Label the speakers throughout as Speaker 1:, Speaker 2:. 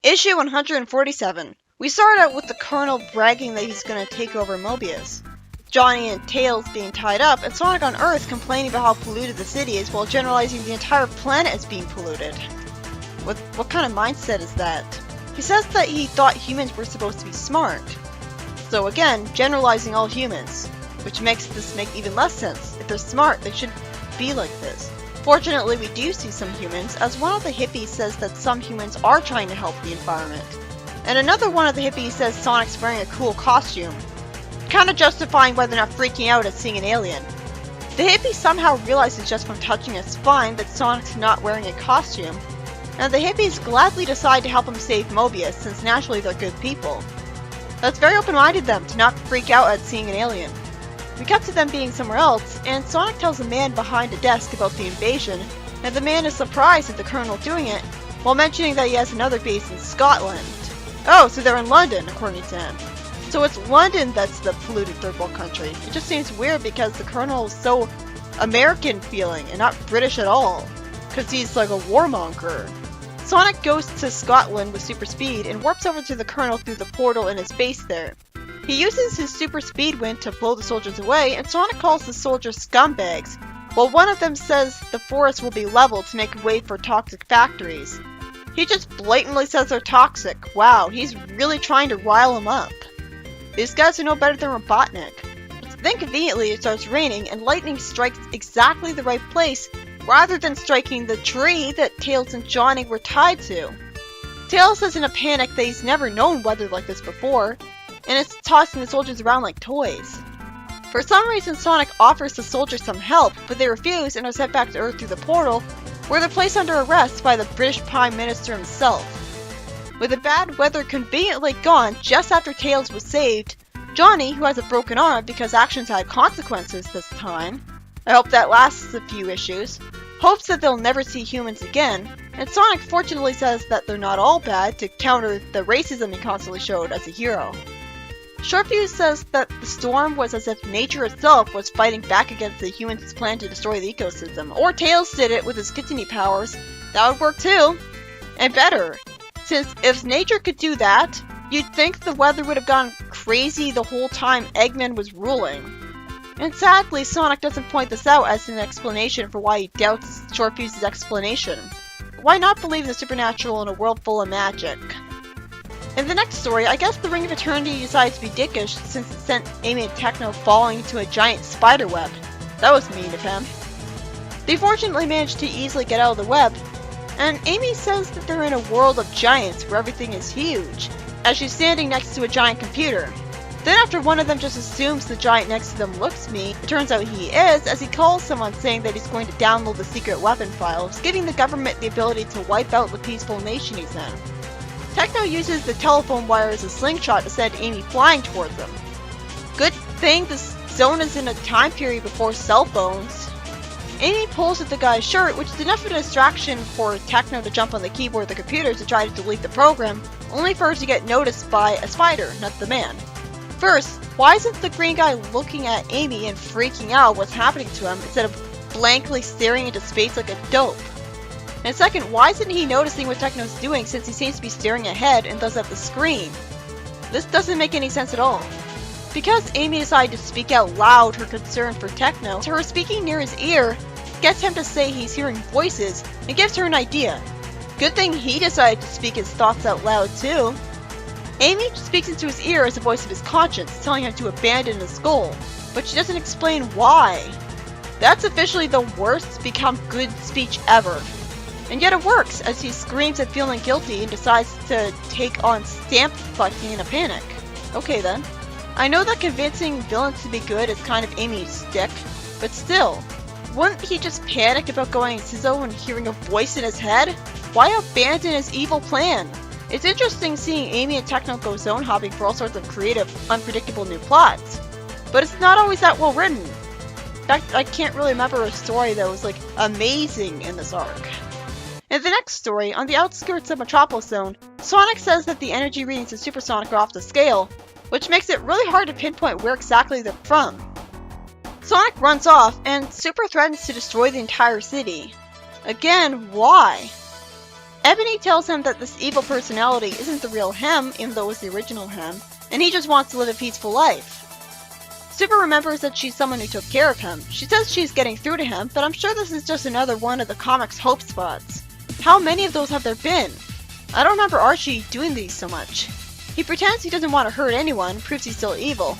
Speaker 1: Issue 147. We start out with the Colonel bragging that he's gonna take over Mobius, Johnny and Tails being tied up, and Sonic on Earth complaining about how polluted the city is while generalizing the entire planet as being polluted. What kind of mindset is that? He says that he thought humans were supposed to be smart. So again, generalizing all humans, which makes this make even less sense. If they're smart, they shouldn't be like this. Fortunately, we do see some humans, as one of the hippies says that some humans are trying to help the environment. And another one of the hippies says Sonic's wearing a cool costume, kinda justifying why they're not freaking out at seeing an alien. The hippie somehow realizes just from touching his spine that Sonic's not wearing a costume, and the hippies gladly decide to help him save Mobius, since naturally they're good people. That's very open-minded of them to not freak out at seeing an alien. We cut to them being somewhere else, and Sonic tells a man behind a desk about the invasion, and the man is surprised at the Colonel doing it, while mentioning that he has another base in Scotland. Oh, so they're in London, according to him. So it's London that's the polluted third world country. It just seems weird because the Colonel is so American feeling and not British at all, because he's like a warmonger. Sonic goes to Scotland with super speed and warps over to the Colonel through the portal in his base there. He uses his super speed wind to blow the soldiers away, and Sonic calls the soldiers scumbags, while one of them says the forest will be leveled to make way for toxic factories. He just blatantly says they're toxic. Wow, he's really trying to rile them up. These guys are no better than Robotnik. But then conveniently it starts raining, and lightning strikes exactly the right place, rather than striking the tree that Tails and Johnny were tied to. Tails is in a panic that he's never known weather like this before, and it's tossing the soldiers around like toys. For some reason, Sonic offers the soldiers some help, but they refuse and are sent back to Earth through the portal, where they're placed under arrest by the British Prime Minister himself. With the bad weather conveniently gone just after Tails was saved, Johnny, who has a broken arm because actions had consequences this time, I hope that lasts a few issues, hopes that they'll never see humans again, and Sonic fortunately says that they're not all bad to counter the racism he constantly showed as a hero. Shortfuse says that the storm was as if nature itself was fighting back against the humans' plan to destroy the ecosystem. Or Tails did it with his kitsune powers. That would work too. And better. Since if nature could do that, you'd think the weather would have gone crazy the whole time Eggman was ruling. And sadly, Sonic doesn't point this out as an explanation for why he doubts Shortfuse's explanation. Why not believe in the supernatural in a world full of magic? In the next story, I guess the Ring of Eternity decides to be dickish since it sent Amy and Techno falling into a giant spider web. That was mean of him. They fortunately managed to easily get out of the web, and Amy says that they're in a world of giants where everything is huge, as she's standing next to a giant computer. Then after one of them just assumes the giant next to them looks mean, it turns out he is, as he calls someone saying that he's going to download the secret weapon files, giving the government the ability to wipe out the peaceful nation he's in. Techno uses the telephone wire as a slingshot to send Amy flying towards them. Good thing this zone is in a time period before cell phones. Amy pulls at the guy's shirt, which is enough of a distraction for Techno to jump on the keyboard of the computer to try to delete the program, only for her to get noticed by a spider, not the man. First, why isn't the green guy looking at Amy and freaking out what's happening to him instead of blankly staring into space like a dope? And second, why isn't he noticing what Techno's doing since he seems to be staring ahead and does have to scream? This doesn't make any sense at all. Because Amy decided to speak out loud her concern for Techno, her speaking near his ear gets him to say he's hearing voices and gives her an idea. Good thing he decided to speak his thoughts out loud too. Amy speaks into his ear as a voice of his conscience, telling him to abandon his goal, but she doesn't explain why. That's officially the worst become good speech ever. And yet it works, as he screams at feeling guilty and decides to take on stamp collecting in a panic. Okay then. I know that convincing villains to be good is kind of Amy's shtick, but still, wouldn't he just panic about going Sizzo and hearing a voice in his head? Why abandon his evil plan? It's interesting seeing Amy and Techno go zone hopping for all sorts of creative, unpredictable new plots, but it's not always that well written. In fact, I can't really remember a story that was like amazing in this arc. In the next story, on the outskirts of Metropolis Zone, Sonic says that the energy readings in Supersonic are off the scale, which makes it really hard to pinpoint where exactly they're from. Sonic runs off, and Super threatens to destroy the entire city. Again, why? Ebony tells him that this evil personality isn't the real him, even though it was the original him, and he just wants to live a peaceful life. Super remembers that she's someone who took care of him. She says she's getting through to him, but I'm sure this is just another one of the comic's hope spots. How many of those have there been? I don't remember Archie doing these so much. He pretends he doesn't want to hurt anyone, proves he's still evil.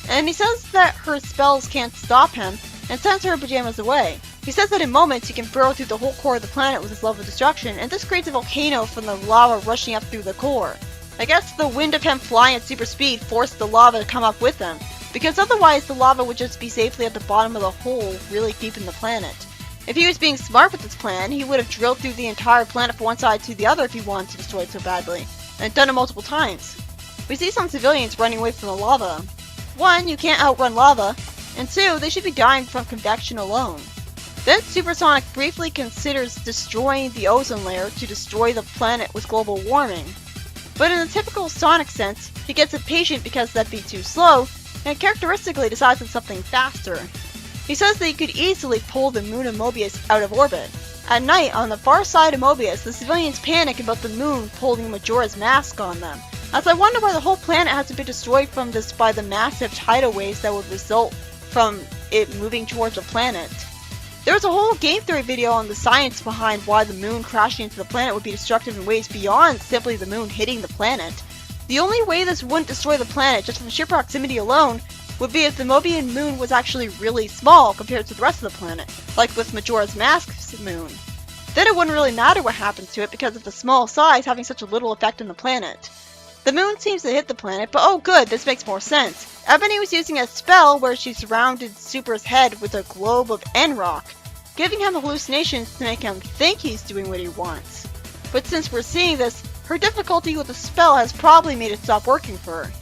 Speaker 1: And he says that her spells can't stop him, and sends her pajamas away. He says that in moments he can burrow through the whole core of the planet with his love of destruction, and this creates a volcano from the lava rushing up through the core. I guess the wind of him flying at super speed forced the lava to come up with him, because otherwise the lava would just be safely at the bottom of the hole really deep in the planet. If he was being smart with this plan, he would have drilled through the entire planet from one side to the other if he wanted to destroy it so badly, and done it multiple times. We see some civilians running away from the lava. 1, you can't outrun lava, and 2, they should be dying from convection alone. Then Supersonic briefly considers destroying the ozone layer to destroy the planet with global warming. But in the typical Sonic sense, he gets impatient because that'd be too slow, and characteristically decides on something faster. He says that he could easily pull the moon of Mobius out of orbit. At night, on the far side of Mobius, the civilians panic about the moon pulling Majora's Mask on them. As I wonder why the whole planet has to be destroyed from this by the massive tidal waves that would result from it moving towards the planet. There's a whole game theory video on the science behind why the moon crashing into the planet would be destructive in ways beyond simply the moon hitting the planet. The only way this wouldn't destroy the planet, just from sheer proximity alone, would be if the Mobian moon was actually really small compared to the rest of the planet, like with Majora's Mask's moon. Then it wouldn't really matter what happens to it because of the small size having such a little effect on the planet. The moon seems to hit the planet, but oh good, this makes more sense. Ebony was using a spell where she surrounded Super's head with a globe of N-Rock, giving him hallucinations to make him think he's doing what he wants. But since we're seeing this, her difficulty with the spell has probably made it stop working for her.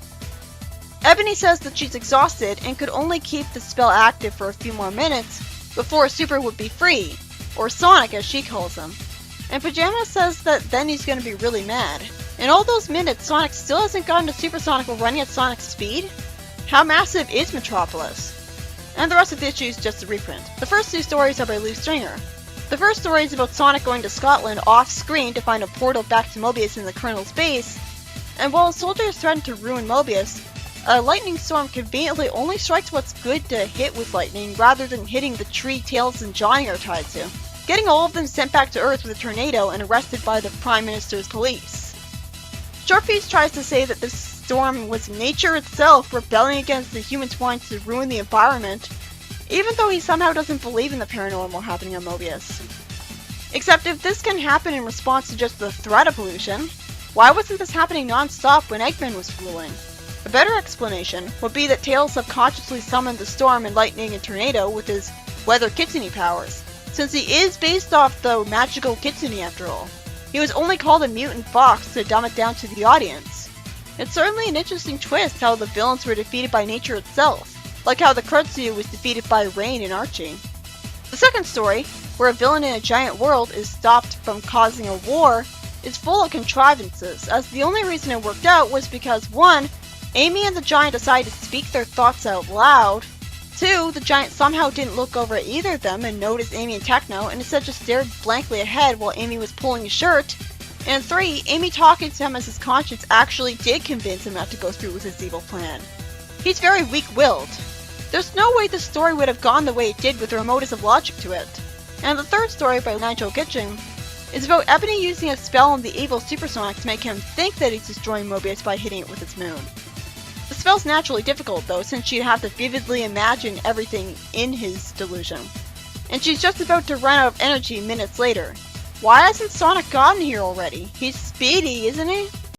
Speaker 1: Ebony says that she's exhausted and could only keep the spell active for a few more minutes before Super would be free, or Sonic as she calls him. And Pajama says that then he's going to be really mad. In all those minutes, Sonic still hasn't gotten to Supersonic while running at Sonic's speed? How massive is Metropolis? And the rest of the issue is just a reprint. The first 2 stories are by Lou Stringer. The first story is about Sonic going to Scotland off-screen to find a portal back to Mobius in the Colonel's base, and while soldiers threaten to ruin Mobius, a lightning storm conveniently only strikes what's good to hit with lightning rather than hitting the tree Tails and Johnny are tied to, getting all of them sent back to Earth with a tornado and arrested by the Prime Minister's police. Shortface tries to say that this storm was nature itself rebelling against the humans wanting to ruin the environment, even though he somehow doesn't believe in the paranormal happening on Mobius. Except if this can happen in response to just the threat of pollution, why wasn't this happening non-stop when Eggman was ruling? A better explanation would be that Tails subconsciously summoned the storm and lightning and tornado with his weather kitsune powers, since he is based off the magical kitsune after all. He was only called a mutant fox to dumb it down to the audience. It's certainly an interesting twist how the villains were defeated by nature itself, like how the Kudzu was defeated by rain in Archie. The second story, where a villain in a giant world is stopped from causing a war, is full of contrivances, as the only reason it worked out was because 1, Amy and the giant decided to speak their thoughts out loud, 2, the giant somehow didn't look over at either of them and notice Amy and Techno and instead just stared blankly ahead while Amy was pulling his shirt, and 3, Amy talking to him as his conscience actually did convince him not to go through with his evil plan. He's very weak-willed. There's no way the story would have gone the way it did with the remotest of logic to it. And the third story by Nigel Kitchen is about Ebony using a spell on the evil Supersonic to make him think that he's destroying Mobius by hitting it with its moon. The spell's naturally difficult though, since she'd have to vividly imagine everything in his delusion. And she's just about to run out of energy minutes later. Why hasn't Sonic gotten here already? He's speedy, isn't he?